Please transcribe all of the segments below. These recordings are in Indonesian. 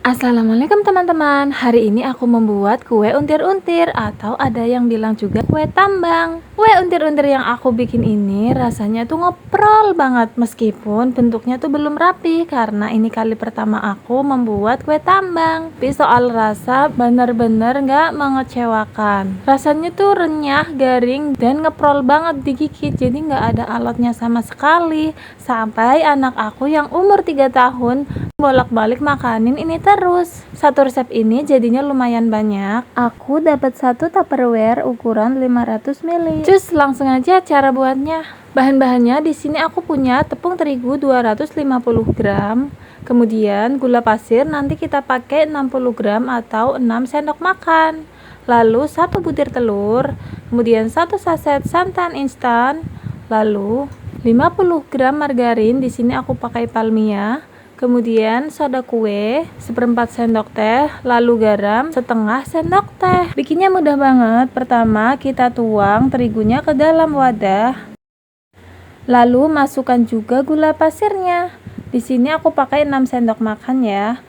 Assalamualaikum teman-teman. Hari ini aku membuat kue untir-untir atau ada yang bilang juga kue tambang. Kue untir-untir yang aku bikin ini rasanya tuh ngeprol banget meskipun bentuknya tuh belum rapi karena ini kali pertama aku membuat kue tambang. Tapi soal rasa bener-bener gak mengecewakan. Rasanya tuh renyah, garing, dan ngeprol banget digigit, jadi gak ada alotnya sama sekali. Sampai anak aku yang umur 3 tahun bolak-balik makanin ini terus. Satu resep ini jadinya lumayan banyak. Aku dapat satu Tupperware ukuran 500 ml. Cus, langsung aja cara buatnya. Bahan-bahannya di sini aku punya tepung terigu 250 gram. Kemudian gula pasir nanti kita pakai 60 gram atau 6 sendok makan. Lalu 1 butir telur, kemudian 1 saset santan instan, lalu 50 gram margarin, di sini aku pakai Palmia. Kemudian soda kue 1/4 sendok teh, lalu garam 1/2 sendok teh. Bikinnya mudah banget. Pertama kita tuang terigunya ke dalam wadah. Lalu masukkan juga gula pasirnya. Di sini aku pakai 6 sendok makan ya.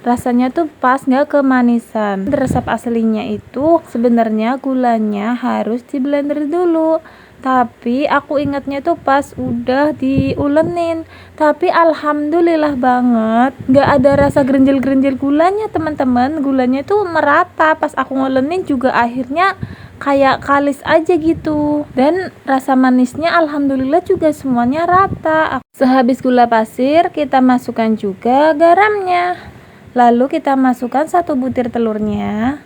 Rasanya tuh pas, nggak kemanisan. Resep aslinya itu sebenarnya gulanya harus di blender dulu. Tapi aku ingatnya tuh pas udah diulenin. Tapi alhamdulillah banget nggak ada rasa grenjel-grenjel gulanya teman-teman. Gulanya tuh merata. Pas aku ngulenin juga akhirnya kayak kalis aja gitu. Dan rasa manisnya alhamdulillah juga semuanya rata. Sehabis gula pasir kita masukkan juga garamnya. Lalu kita masukkan 1 butir telurnya.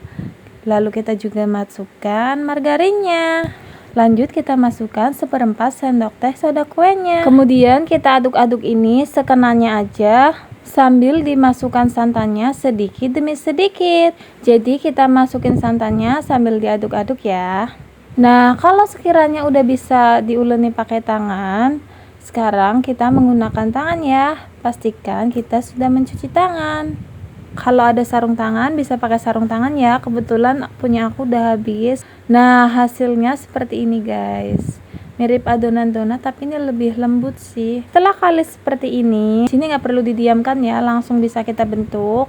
Lalu kita juga masukkan margarinnya. Lanjut kita masukkan 1/4 sendok teh soda kuenya. Kemudian kita aduk-aduk ini sekenanya aja sambil dimasukkan santannya sedikit demi sedikit. Jadi kita masukin santannya sambil diaduk-aduk ya. Nah, kalau sekiranya udah bisa diuleni pakai tangan, sekarang kita menggunakan tangan ya. Pastikan kita sudah mencuci tangan. Kalau ada sarung tangan bisa pakai sarung tangan ya, kebetulan punya aku udah habis. Nah, hasilnya seperti ini guys, mirip adonan donat tapi ini lebih lembut sih. Setelah kalis seperti ini, sini nggak perlu didiamkan ya, langsung bisa kita bentuk.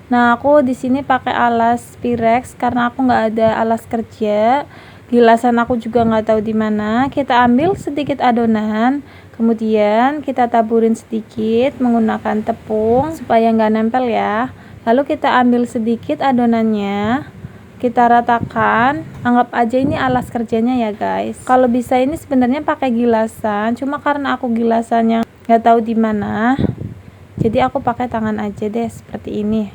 Nah, aku di sini pakai alas Pyrex karena aku nggak ada alas kerja. Gilasan aku juga nggak tahu di mana. Kita ambil sedikit adonan, kemudian kita taburin sedikit menggunakan tepung supaya nggak nempel ya. Lalu kita ambil sedikit adonannya, kita ratakan. Anggap aja ini alas kerjanya ya guys. Kalau bisa ini sebenarnya pakai gilasan, cuma karena aku gilasannya nggak tahu di mana, jadi aku pakai tangan aja deh seperti ini.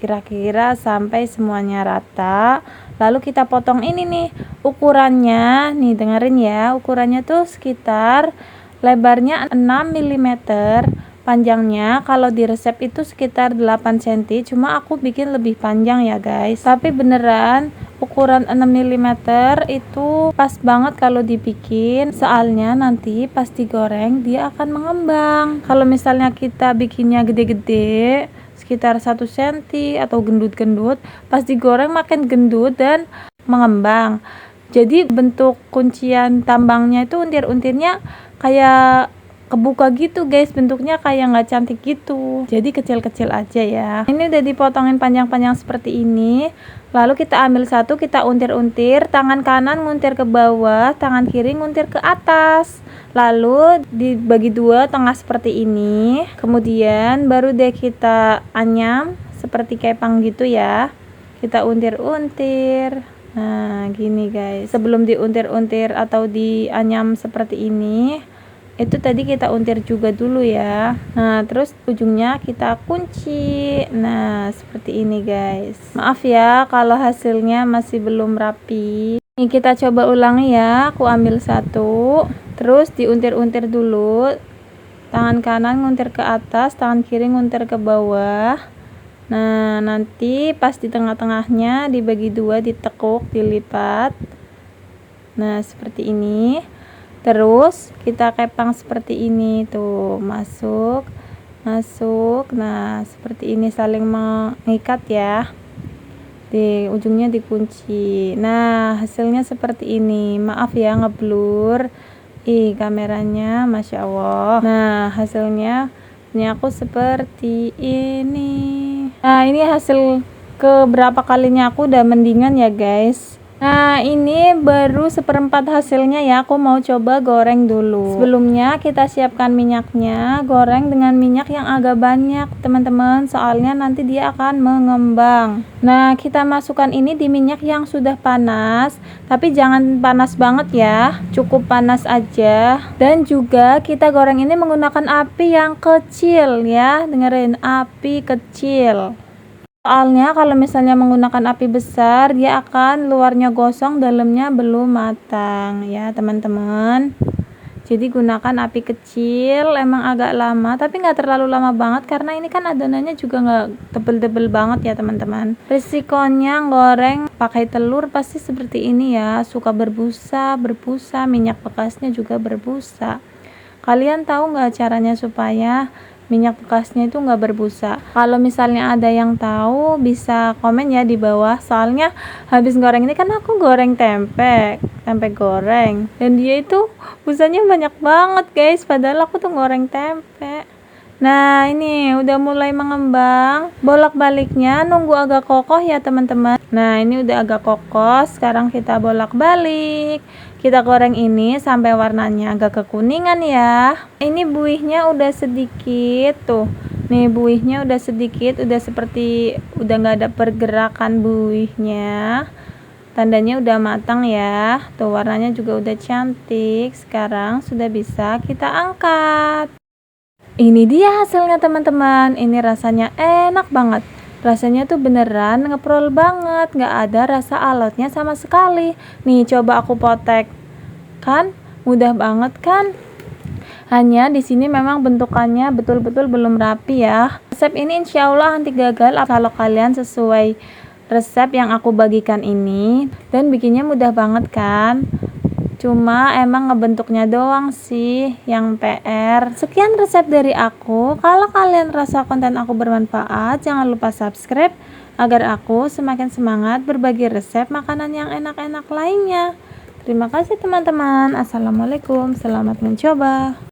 Kira-kira sampai semuanya rata. Lalu kita potong ini nih, ukurannya nih, dengerin ya, ukurannya tuh sekitar lebarnya 6 mm, panjangnya kalau di resep itu sekitar 8 cm, cuma aku bikin lebih panjang ya guys. Tapi beneran ukuran 6 mm itu pas banget kalau dibikin, soalnya nanti pas digoreng dia akan mengembang. Kalau misalnya kita bikinnya gede-gede sekitar 1 cm atau gendut-gendut, pas digoreng makin gendut dan mengembang. Jadi bentuk kuncian tambangnya itu untir-untirnya kayak kebuka gitu guys, bentuknya kayak nggak cantik gitu, jadi kecil-kecil aja ya. Ini udah dipotongin panjang-panjang seperti ini. Lalu kita ambil satu, kita untir-untir, tangan kanan nguntir ke bawah, tangan kiri nguntir ke atas, lalu dibagi dua tengah seperti ini. Kemudian baru deh kita anyam seperti kepang gitu ya, kita untir-untir. Nah gini guys, sebelum diuntir-untir atau dianyam seperti ini, itu tadi kita untir juga dulu ya. Nah terus ujungnya kita kunci. Nah seperti ini guys. Maaf ya kalau hasilnya masih belum rapi. Ini kita coba ulangi ya. Aku ambil satu, terus diuntir-untir dulu, tangan kanan nguntir ke atas, tangan kiri nguntir ke bawah. Nah nanti pas di tengah-tengahnya dibagi dua, ditekuk, dilipat. Nah seperti ini. Terus kita kepang seperti ini tuh, masuk. Nah seperti ini saling mengikat ya, di ujungnya dikunci. Nah hasilnya seperti ini. Maaf ya ngeblur kameranya, masya Allah. Nah hasilnya punya aku seperti ini. Nah, ini hasil keberapa kalinya aku udah mendingan ya guys. Nah, ini baru seperempat hasilnya ya, aku mau coba goreng dulu. Sebelumnya kita siapkan minyaknya, goreng dengan minyak yang agak banyak teman-teman, soalnya nanti dia akan mengembang. Nah, kita masukkan ini di minyak yang sudah panas, tapi jangan panas banget ya, cukup panas aja. Dan juga kita goreng ini menggunakan api yang kecil ya, dengerin, api kecil. Soalnya kalau misalnya menggunakan api besar, dia akan luarnya gosong, dalamnya belum matang ya teman-teman. Jadi gunakan api kecil, emang agak lama, tapi nggak terlalu lama banget karena ini kan adonannya juga nggak tebel-tebel banget ya teman-teman. Risikonya goreng pakai telur pasti seperti ini ya, suka berbusa, minyak bekasnya juga berbusa. Kalian tahu nggak caranya supaya minyak bekasnya itu nggak berbusa? Kalau misalnya ada yang tahu bisa komen ya di bawah, soalnya habis goreng ini kan aku goreng tempe goreng, dan dia itu busanya banyak banget guys, padahal aku tuh goreng tempe. Nah, ini udah mulai mengembang, bolak-baliknya nunggu agak kokoh ya teman-teman. Nah, ini udah agak kokoh, sekarang kita bolak-balik. Kita goreng ini sampai warnanya agak kekuningan ya. Ini buihnya udah sedikit tuh. Nih buihnya udah sedikit, udah seperti udah nggak ada pergerakan buihnya. Tandanya udah matang ya. Tuh warnanya juga udah cantik. Sekarang sudah bisa kita angkat. Ini dia hasilnya teman-teman. Ini rasanya enak banget. Rasanya tuh beneran ngeprol banget, nggak ada rasa alotnya sama sekali. Nih coba aku potek, kan mudah banget kan? Hanya di sini memang bentukannya betul-betul belum rapi ya. Resep ini insya Allah anti gagal kalau kalian sesuai resep yang aku bagikan ini, dan bikinnya mudah banget kan? Cuma emang ngebentuknya doang sih yang PR. Sekian resep dari aku. Kalau kalian rasa konten aku bermanfaat, jangan lupa subscribe agar aku semakin semangat berbagi resep makanan yang enak-enak lainnya. Terima kasih teman-teman. Assalamualaikum. Selamat mencoba.